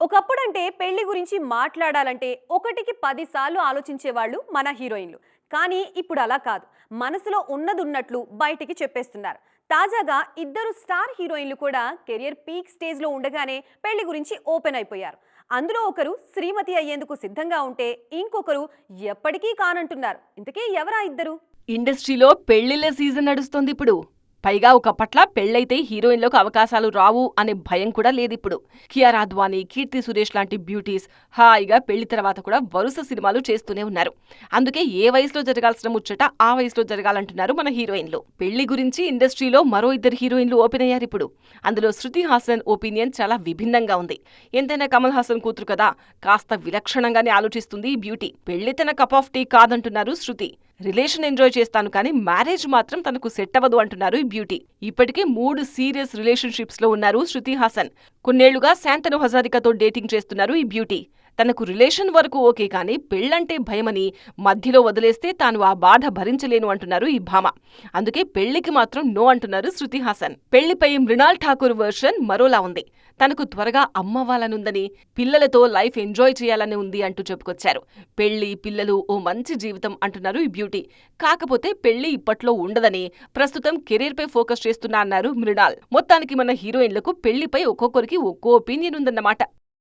ఒకప్పుడంటే పెళ్లి గురించి మాట్లాడాలంటే ఒకటికి 10 సార్లు ఆలోచించేవాళ్ళు మన హీరోయిన్లు. కానీ ఇప్పుడు అలా కాదు. మనసులో ఉన్నదున్నట్లు బయటికి చెప్పేస్తున్నారు. తాజాగా ఇద్దరు స్టార్ హీరోయిన్లు కూడా కెరియర్ పీక్ స్టేజ్లో ఉండగానే పెళ్లి గురించి ఓపెన్ అయిపోయారు. అందులో ఒకరు శ్రీమతి అయ్యేందుకు సిద్ధంగా ఉంటే ఇంకొకరు ఎప్పటికీ కానంటున్నారు. ఇంతకీ ఎవరా ఇద్దరు? ఇండస్ట్రీలో పెళ్లిళ్ల సీజన్ నడుస్తోంది ఇప్పుడు. పైగా ఒకప్పట్ల పెళ్లైతే హీరోయిన్లకు అవకాశాలు రావు అనే భయం కూడా లేదిప్పుడు. కియారా అద్వానీ, కీర్తి సురేష్ లాంటి బ్యూటీస్ హాయిగా పెళ్లి తర్వాత కూడా వరుస సినిమాలు చేస్తూనే ఉన్నారు. అందుకే ఏ వయసులో జరగాల్సిన ముచ్చట ఆ వయసులో జరగాలంటున్నారు మన హీరోయిన్లు. పెళ్లి గురించి ఇండస్ట్రీలో మరో ఇద్దరు హీరోయిన్లు ఓపెన్ అయ్యారు ఇప్పుడు. అందులో శృతి హాసన్ ఒపీనియన్ చాలా విభిన్నంగా ఉంది. ఎంతైనా కమల్ హాసన్ కూతురు కదా, కాస్త విలక్షణంగానే ఆలోచిస్తుంది ఈ బ్యూటీ. పెళ్లి తన కప్ ఆఫ్ టీ కాదంటున్నారు శృతి. రిలేషన్ ఎంజాయ్ చేస్తాను కానీ మ్యారేజ్ మాత్రం తనకు సెట్ అవ్వదు అంటున్నారు ఈ బ్యూటీ. ఇప్పటికే 3 సీరియస్ రిలేషన్షిప్స్ లో ఉన్నారు శృతి హాసన్. కొన్నేళ్లుగా శాంతను హజారికాతో డేటింగ్ చేస్తున్నారు ఈ బ్యూటీ. తనకు రిలేషన్ వరకు ఓకే కానీ పెళ్లంటే భయమని, మధ్యలో వదిలేస్తే తాను ఆ బాధ భరించలేను అంటున్నారు ఈ భామ. అందుకే పెళ్లికి మాత్రం నో అంటున్నారు శృతి హాసన్. పెళ్లిపై మృణాల్ ఠాకూర్ వర్షన్ మరోలా ఉంది. తనకు త్వరగా అమ్మవ్వాలనుందని, పిల్లలతో లైఫ్ ఎంజాయ్ చేయాలని ఉంది అంటూ చెప్పుకొచ్చారు. పెళ్లి, పిల్లలు ఓ మంచి జీవితం అంటున్నారు ఈ బ్యూటీ. కాకపోతే పెళ్లి ఇప్పట్లో ఉండదని, ప్రస్తుతం కెరీర్ పై ఫోకస్ చేస్తున్నా అన్నారు మృణాల్. మొత్తానికి మన హీరోయిన్లకు పెళ్లిపై ఒక్కొక్కరికి ఒక్కో ఒపీనియన్ ఉందన్నమాట.